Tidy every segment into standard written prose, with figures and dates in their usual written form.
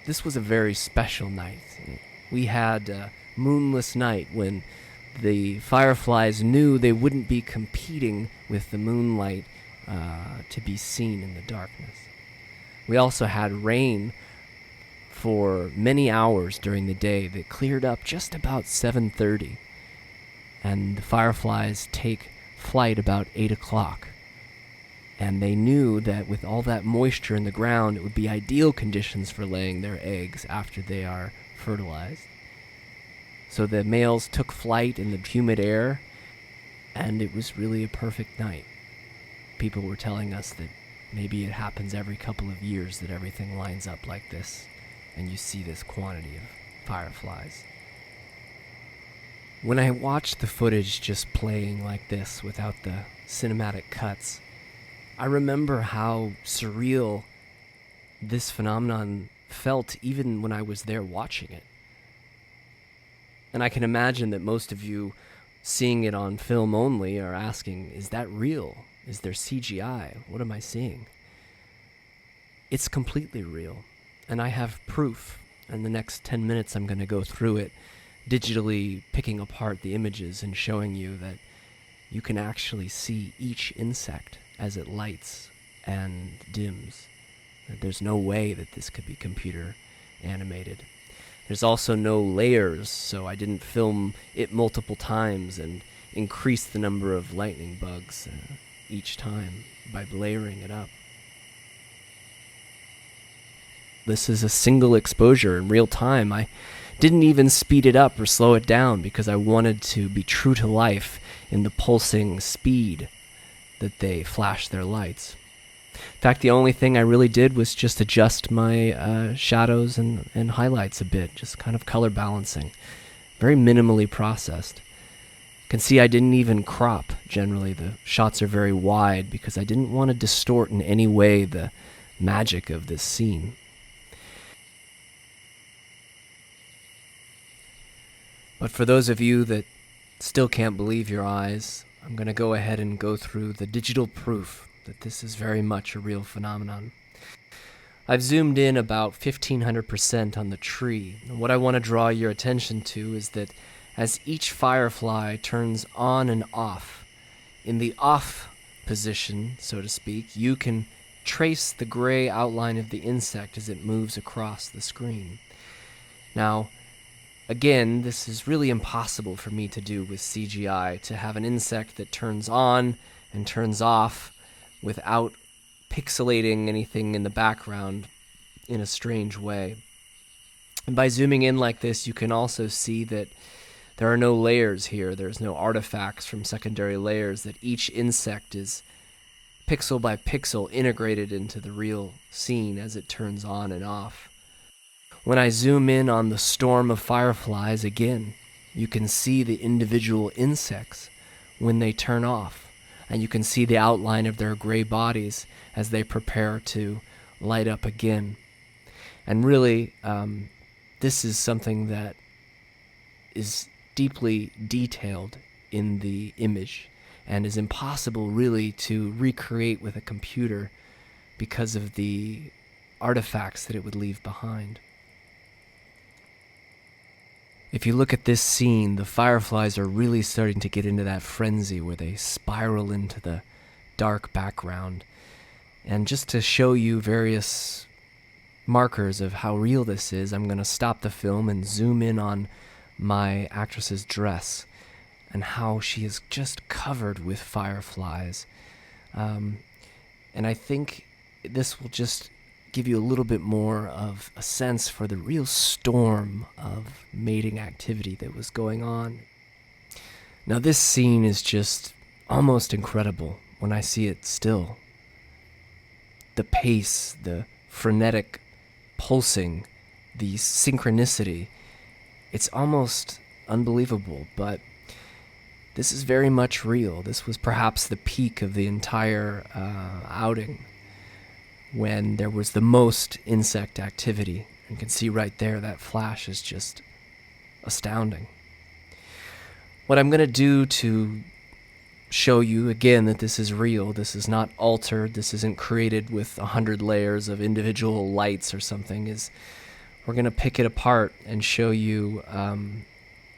this was a very special night. We had a moonless night when the fireflies knew they wouldn't be competing with the moonlight to be seen in the darkness. We also had rain for many hours during the day that cleared up just about 7:30, and the fireflies take flight about 8 o'clock. And they knew that with all that moisture in the ground, it would be ideal conditions for laying their eggs after they are fertilized. So the males took flight in the humid air, and it was really a perfect night. People were telling us that maybe it happens every couple of years that everything lines up like this, and you see this quantity of fireflies. When I watched the footage just playing like this without the cinematic cuts, I remember how surreal this phenomenon felt even when I was there watching it. And I can imagine that most of you seeing it on film only are asking, is that real? Is there CGI? What am I seeing? It's completely real, and I have proof. In the next 10 minutes I'm going to go through it, digitally picking apart the images and showing you that you can actually see each insect as it lights and dims. There's no way that this could be computer animated. There's also no layers, so I didn't film it multiple times and increase the number of lightning bugs each time by layering it up. This is a single exposure in real time. I didn't even speed it up or slow it down because I wanted to be true to life in the pulsing speed that they flash their lights. In fact, the only thing I really did was just adjust my shadows and highlights a bit, just kind of color balancing. Very minimally processed. You can see I didn't even crop. Generally, the shots are very wide because I didn't want to distort in any way the magic of this scene. But for those of you that still can't believe your eyes, I'm going to go ahead and go through the digital proof that this is very much a real phenomenon. I've zoomed in about 1500% on the tree. And what I want to draw your attention to is that as each firefly turns on and off, in the off position, so to speak, you can trace the gray outline of the insect as it moves across the screen. Now, again, this is really impossible for me to do with CGI, to have an insect that turns on and turns off without pixelating anything in the background in a strange way. And by zooming in like this, you can also see that there are no layers here. There's no artifacts from secondary layers, that each insect is pixel by pixel integrated into the real scene as it turns on and off. When I zoom in on the storm of fireflies again, you can see the individual insects when they turn off, and you can see the outline of their gray bodies as they prepare to light up again. And really, this is something that is deeply detailed in the image and is impossible really to recreate with a computer because of the artifacts that it would leave behind. If you look at this scene, the fireflies are really starting to get into that frenzy where they spiral into the dark background. And just to show you various markers of how real this is, I'm going to stop the film and zoom in on my actress's dress and how she is just covered with fireflies. And I think this will just give you a little bit more of a sense for the real storm of mating activity that was going on. Now this scene is just almost incredible when I see it still. The pace, the frenetic pulsing, the synchronicity, it's almost unbelievable, but this is very much real. This was perhaps the peak of the entire outing, when there was the most insect activity. You can see right there, that flash is just astounding. What I'm going to do to show you again that this is real, this is not altered, this isn't created with 100 layers of individual lights or something, is we're going to pick it apart and show you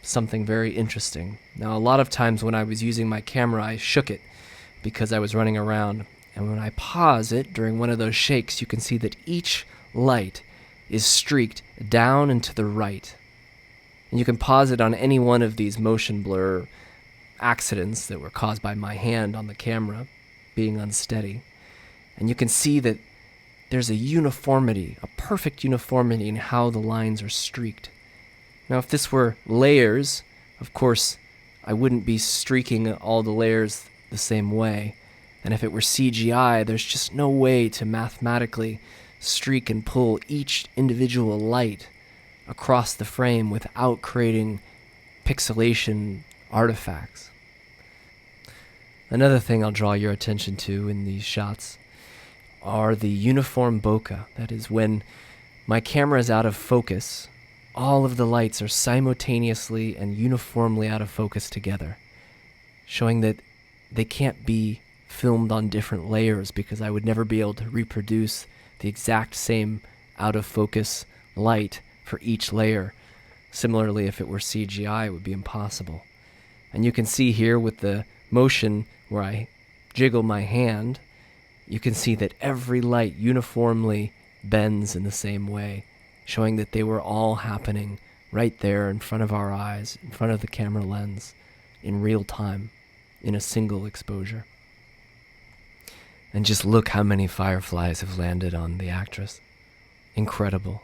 something very interesting. Now, a lot of times when I was using my camera, I shook it because I was running around. And when I pause it during one of those shakes, you can see that each light is streaked down and to the right. And you can pause it on any one of these motion blur accidents that were caused by my hand on the camera being unsteady. And you can see that there's a uniformity, a perfect uniformity in how the lines are streaked. Now, if this were layers, of course, I wouldn't be streaking all the layers the same way. And if it were CGI, there's just no way to mathematically streak and pull each individual light across the frame without creating pixelation artifacts. Another thing I'll draw your attention to in these shots are the uniform bokeh. That is, when my camera is out of focus, all of the lights are simultaneously and uniformly out of focus together, showing that they can't be filmed on different layers because I would never be able to reproduce the exact same out of focus light for each layer. Similarly, if it were CGI, it would be impossible. And you can see here with the motion where I jiggle my hand, you can see that every light uniformly bends in the same way, showing that they were all happening right there in front of our eyes, in front of the camera lens, in real time, in a single exposure. And just look how many fireflies have landed on the actress. Incredible.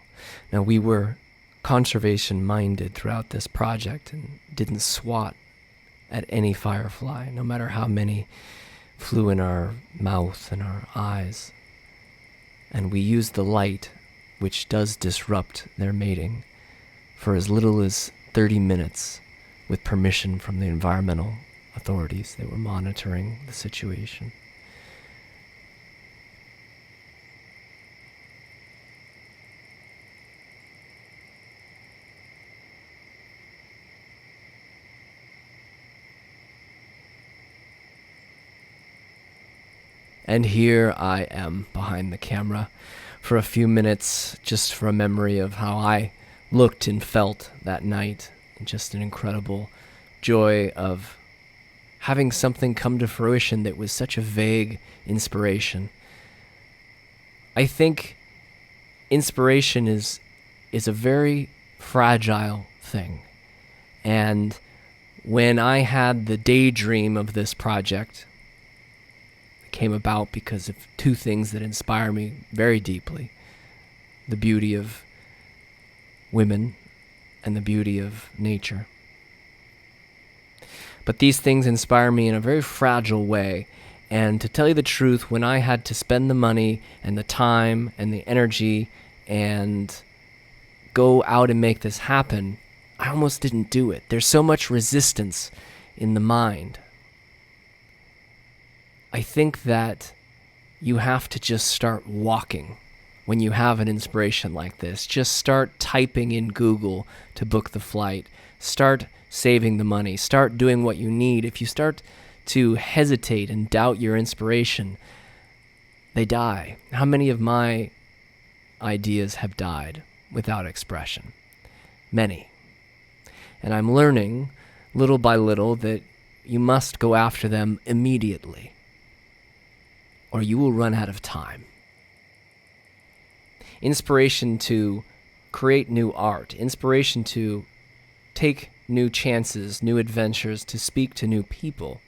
Now, we were conservation-minded throughout this project and didn't swat at any firefly, no matter how many flew in our mouth and our eyes. And we used the light, which does disrupt their mating, for as little as 30 minutes with permission from the environmental authorities that were monitoring the situation. And here I am behind the camera for a few minutes, just for a memory of how I looked and felt that night. And just an incredible joy of having something come to fruition that was such a vague inspiration. I think inspiration is a very fragile thing. And when I had the daydream of this project, came about because of two things that inspire me very deeply: the beauty of women and the beauty of nature. But these things inspire me in a very fragile way, and to tell you the truth, when I had to spend the money and the time and the energy and go out and make this happen, I almost didn't do it. There's so much resistance in the mind. I think that you have to just start walking when you have an inspiration like this. Just start typing in Google to book the flight. Start saving the money. Start doing what you need. If you start to hesitate and doubt your inspiration, they die. How many of my ideas have died without expression? Many. And I'm learning little by little that you must go after them immediately, or you will run out of time. Inspiration to create new art, inspiration to take new chances, new adventures, to speak to new people.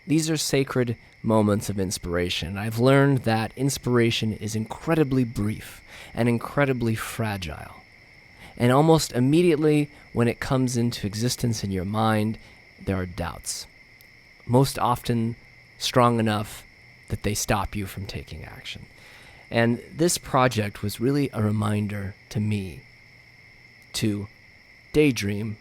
These are sacred moments of inspiration. I've learned that inspiration is incredibly brief and incredibly fragile. And almost immediately when it comes into existence in your mind, there are doubts. Most often strong enough that they stop you from taking action. And this project was really a reminder to me to daydream,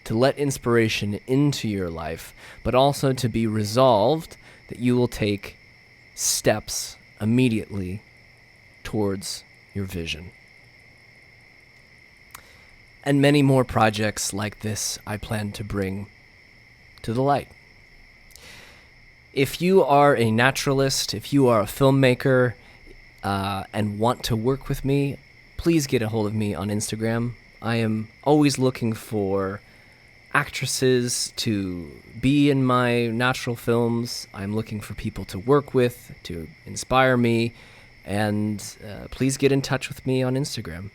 to let inspiration into your life, but also to be resolved that you will take steps immediately towards your vision. And many more projects like this I plan to bring to the light. If you are a naturalist, if you are a filmmaker, and want to work with me, please get a hold of me on Instagram. I am always looking for actresses to be in my natural films. I'm looking for people to work with, to inspire me, and please get in touch with me on Instagram.